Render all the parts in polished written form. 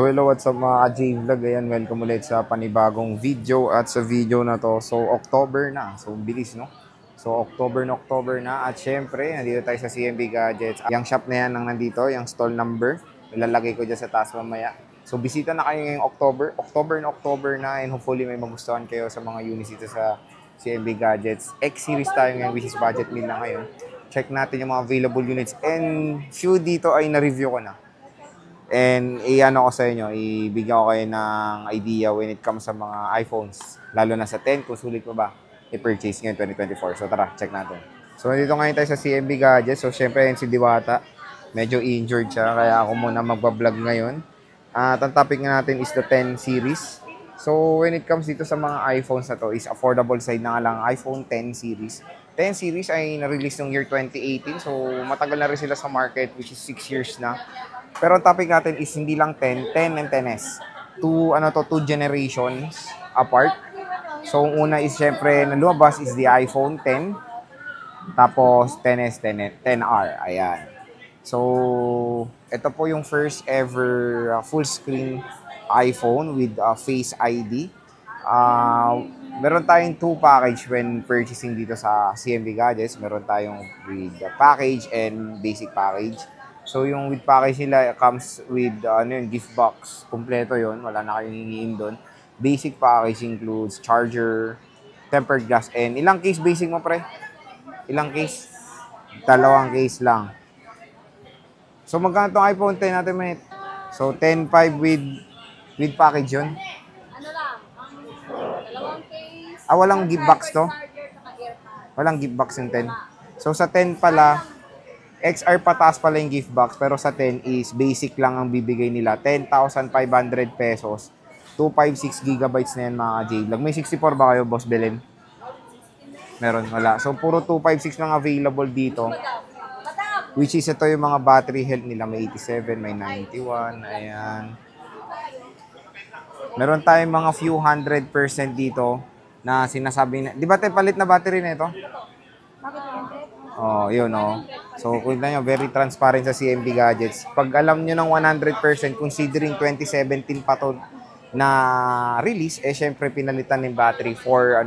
So hello, what's up mga ka-J-Vlog? Ayan, welcome ulit sa panibagong video. At sa video na to, so October na. So bilis, no? So October na. At syempre, nandito tayo sa CMB Gadgets. Yung shop na yan ang nandito, yung stall number. Ilalagay ko dyan sa taas mamaya. So bisita na kayo ngayong October na. And hopefully may magustuhan kayo sa mga units dito sa CMB Gadgets. X-series tayo ngayon, which is budget meal na ngayon. Check natin yung mga available units. And few dito ay na-review ko na. And i-ano ko sa inyo, ibigyan ko kayo ng idea when it comes sa mga iPhones. Lalo na sa 10, kung sulit mo ba i-purchase ngayon 2024. So tara, check natin. So nandito ngayon tayo sa CMB Gadgets. So syempre si Diwata, medyo injured siya. Kaya ako muna magbablog ngayon. At ang topic nga natin is the 10 series. So when it comes dito sa mga iPhones na to, is affordable side na nga lang iPhone 10 series. 10 series ay na-release noong year 2018. So matagal na rin sila sa market, which is 6 years na. Pero ang topic natin is hindi lang 10 and 10S. Two generations apart. So, una is syempre, na lumabas is the iPhone 10. Tapos, 10S, 10R. Ayan. So, ito po yung first ever full screen iPhone with Face ID. Meron tayong two package when purchasing dito sa CMB Gadgets. Meron tayong with package and basic package. So, yung with package nila comes with gift box. Kompleto yon, wala na kayong hingin doon. Basic package includes charger, tempered glass, and ilang case basic mo, pre? Ilang case? 2 case lang. So, magkano itong iPhone 10 natin, mate? So, 10.5 with package yun? Ano lang, ang 2 case. Walang gift box to? Walang gift box yung 10. So, sa 10 pala, XR pataas pala yung gift box, pero sa 10 is basic lang ang bibigay nila. 10,500 pesos. 256 gigabytes na yan mga J-Vlog. May 64 ba kayo, Boss Belen? Meron, wala. So, puro 256 lang available dito. Which is ito yung mga battery health nila. May 87, may 91. Ayan. Meron tayong mga few 100% dito na sinasabi na. Di ba tayo palit na battery na ito? Oh, yun oh. So, kung nyo, very transparent sa CMB Gadgets. Pag alam nyo ng 100%, considering 2017 pa to na release, syempre pinalitan ng battery for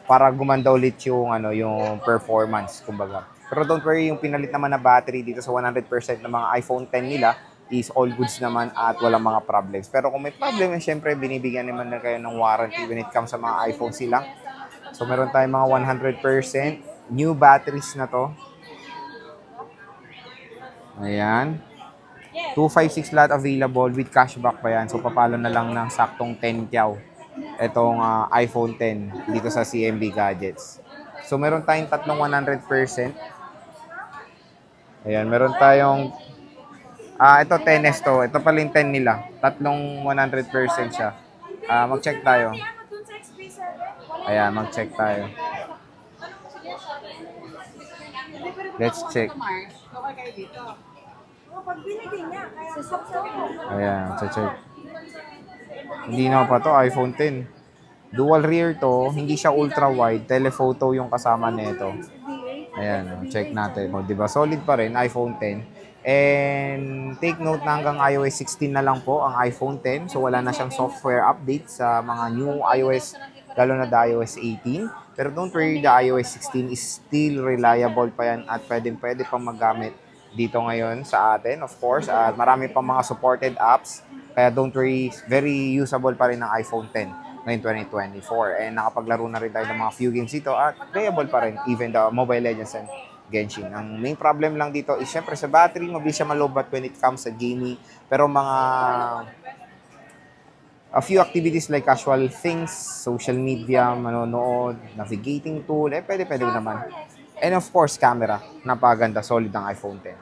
para gumanda ulit yung yung performance, kumbaga. Pero don't worry, yung pinalit naman na battery dito sa 100% ng mga iPhone 10 nila is all goods naman at walang mga problems. Pero kung may problem, syempre binibigyan naman na kayo ng warranty when it comes sa mga iPhone sila. So, meron tayong mga 100% new batteries na to. Ayan. 256 lot available with cashback pa yan. So, papalo na lang ng saktong 10 kyaw itong iPhone 10 dito sa CMB Gadgets. So, meron tayong tatlong 100%. Ayan, meron tayong ito 10S to. Ito pala yung 10 nila. Tatlong 100% siya. Mag-check tayo. Ayan, mag-check tayo. Let's check. Ayan, check. Hindi na pa to, iPhone 10. Dual rear to, hindi siya ultra wide, telephoto yung kasama nito. Ayan, check natin. O, diba? Solid pa rin, iPhone 10. And take note na hanggang iOS 16 na lang po ang iPhone 10. So, wala na siyang software update sa mga new iOS, lalo na the iOS 18. Pero don't worry, the iOS 16 is still reliable pa yan at pwede pang magamit dito ngayon sa atin, of course. At marami pang mga supported apps. Kaya don't worry, very usable pa rin ang iPhone 10 ngayon 2024. And nakapaglaro na rin tayo ng mga few games dito at playable pa rin, even the Mobile Legends and Genshin. Ang main problem lang dito is syempre sa battery, mabilis siya malobat when it comes sa gaming. Pero mga a few activities like casual things, social media, manonood, navigating tool, pwede naman. And of course, camera. Napaganda, solid ang iPhone 10.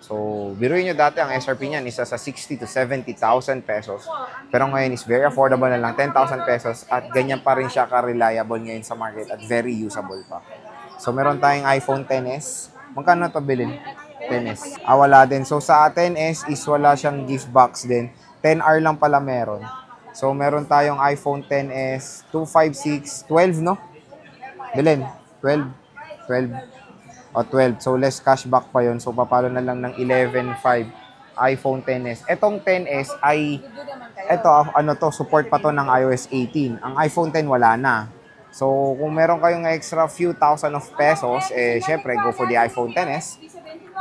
So, biruin nyo dati, ang SRP niyan isa sa 60 to 70,000 pesos. Pero ngayon is very affordable na lang, 10,000 pesos. At ganyan pa rin siya ka-reliable ngayon sa market at very usable pa. So, meron tayong iPhone 10s. Magkano na ito bilhin? 10s. Wala din. So, sa 10s is wala siyang gift box din. 10R lang pala meron. So, meron tayong iPhone 10s, 256, 12, no? Bilhin, 12. O 12. So, less cashback pa yon. So, papalo na lang ng 11.5 iPhone XS. Etong XS ay, Video naman kayo. eto, ano to, support pa to ng iOS 18. Ang iPhone X wala na. So, kung meron kayong extra few thousand of pesos, syempre, go for the iPhone XS.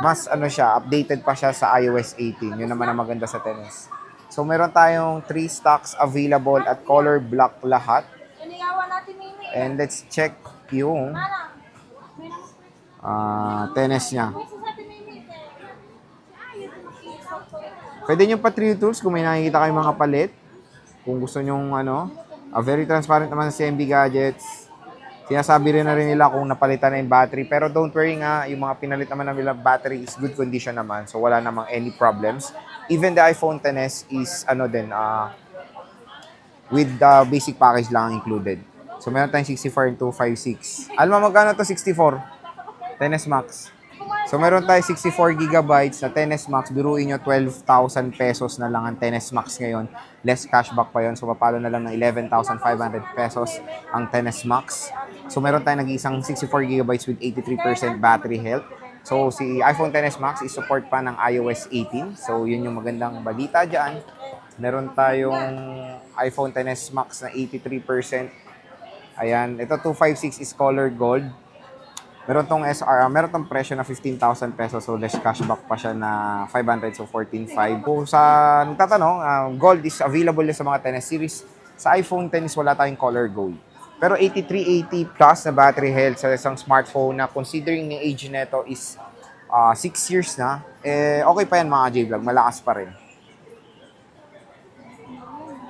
Mas, siya, updated pa siya sa iOS 18. Yun naman ang maganda sa XS. So, meron tayong 3 stocks available at color black lahat. Iniyawan natin, Mimi. And let's check yung Mana? XS niya. May sasabi, Mimi. Pwede nyo pa 3 tools kung may nakikita kayong mga palit. Kung gusto nyo, very transparent naman sa CMB Gadgets. Sinasabi rin na rin nila kung napalitan na yung battery. Pero don't worry nga, yung mga pinalit naman nila battery is good condition naman. So wala namang any problems. Even the iPhone XS is, with the basic package lang included. So meron tayong 64 and 256. Alam mo magkano to 64? XS Max. So meron tayong 64 gigabytes na XS Max. Biruin nyo 12,000 pesos na lang ang XS Max ngayon. Less cashback pa yon. So papalo na lang ng 11,500 pesos ang XS Max. So meron tayong nag-iisang 64 gigabytes with 83% battery health. So si iPhone XS Max is support pa ng iOS 18. So yun yung magandang balita dyan. Meron tayong iPhone XS Max na 83%. Ayan, ito 256 is color gold. Meron tong meron tong presyo na 15,000 pesos, so less cashback pa siya na 500, so 14,500. Kung sa nagtatanong, gold is available sa mga XS series. Sa iPhone XS wala tayong color gold. Pero 8380 plus na battery health sa isang smartphone na considering yung age nito is 6 years na, okay pa yan mga J-Vlog, malakas pa rin.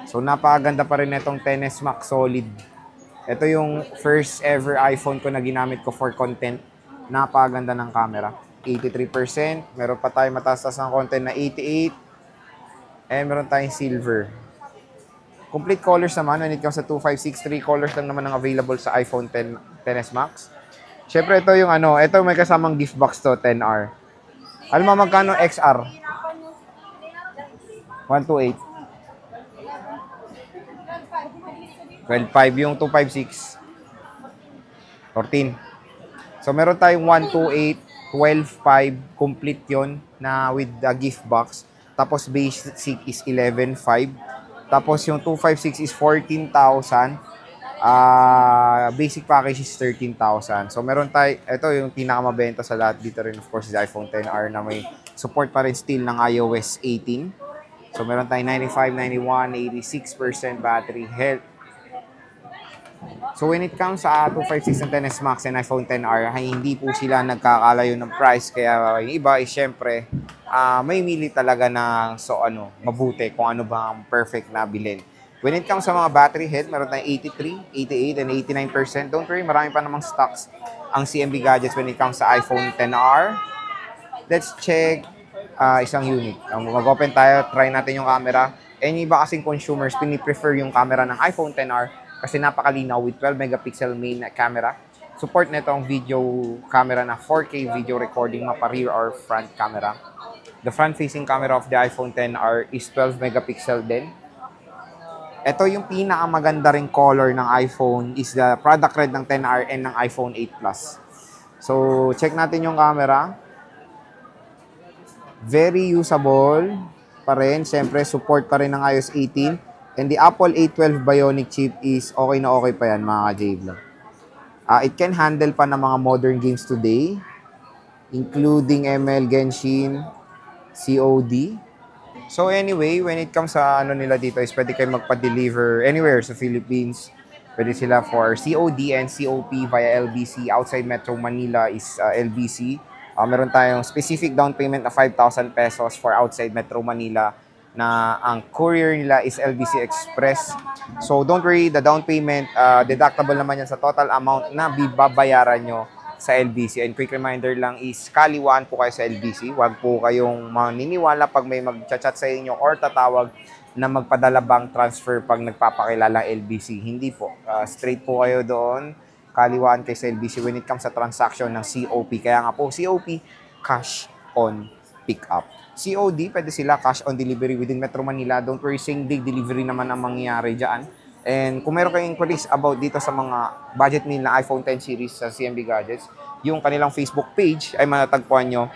So napakaganda pa rin itong XS Max Solid. Ito yung first ever iPhone ko na ginamit ko for content. Napakaganda ng camera. 83%. Meron pa tayong mataas ng content na 88. And meron tayong silver. Complete colors naman when it comes sa 256. 3 colors lang naman ang available sa iPhone XS Max. Syempre ito yung ito may kasamang gift box to, 10R. Alam mo magkano XR? 128. 12.5 yung 256. 14. So meron tayong 128, 12.5, complete yon na with the gift box. Tapos basic is 11.5. Tapos yung 256 is 14,000. Basic package is 13,000. So meron tayo, ito yung pinakamabenta sa lahat dito rin of course is iPhone XR na may support pa rin still ng iOS 18. So meron tayong 95, 91, 86% battery health. So when it comes sa 256 and XS Max and iPhone XR, ay hindi po sila nagkakalayo ng price. Kaya yung iba is syempre, may mili talaga na mabuti kung ano ba ang perfect na bilhin. When it comes sa mga battery health, meron tayong 83, 88, and 89%. Don't worry, marami pa namang stocks ang CMB Gadgets when it comes sa iPhone XR. Let's check isang unit. Mag-open tayo, try natin yung camera. And yung iba kasing consumers, piniprefer yung camera ng iPhone XR kasi napakalinaw with 12 megapixel main camera. Support nito ang video camera na 4K video recording mapa rear or front camera. The front-facing camera of the iPhone XR is 12 megapixel din. Ito yung pinakamaganda ring color ng iPhone is the product red ng XR and ng iPhone 8 Plus. So, check natin yung camera. Very usable pa rin. Siyempre, support pa rin ng iOS 18. And the Apple A12 Bionic chip is okay na okay pa yan mga J-Vlog. It can handle pa ng mga modern games today, including ML, Genshin, COD. So anyway, when it comes sa nila dito is pwede kayo magpa-deliver anywhere sa Philippines. Pwede sila for COD and COP via LBC. Outside Metro Manila is LBC. Meron tayong specific down payment na 5,000 pesos for outside Metro Manila na ang courier nila is LBC Express. So don't worry, the down payment, deductible naman yan sa total amount na bibabayaran nyo sa LBC. And quick reminder lang is kaliwaan po kayo sa LBC. Huwag po kayong maniniwala pag may mag-chat sa inyo or tatawag na magpadala bank transfer pag nagpapakilala LBC. Hindi po. Straight po kayo doon. Kaliwaan kayo sa LBC when it comes sa transaction ng COP. Kaya nga po, COP, cash on pick-up. COD, pwede sila cash on delivery within Metro Manila. Don't worry, same-day delivery naman ang mangyayari dyan. And kung meron kayong inquiries about dito sa mga budget meal na iPhone X series sa CMB Gadgets, yung kanilang Facebook page ay matatagpuan nyo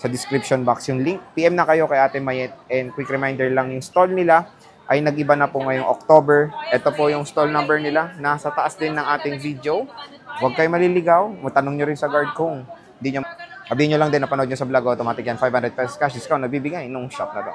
sa description box yung link. PM na kayo kay Ate Mayet, and quick reminder lang, yung stall nila ay nag-iba na po ngayong October. Ito po yung stall number nila, nasa taas din ng ating video. Huwag kayo maliligaw, matanong nyo rin sa guard kung hindi nyo, sabihin nyo lang din, napanood nyo sa vlog, automatic yan, 500 pesos cash discount nabibigay nung shop na to.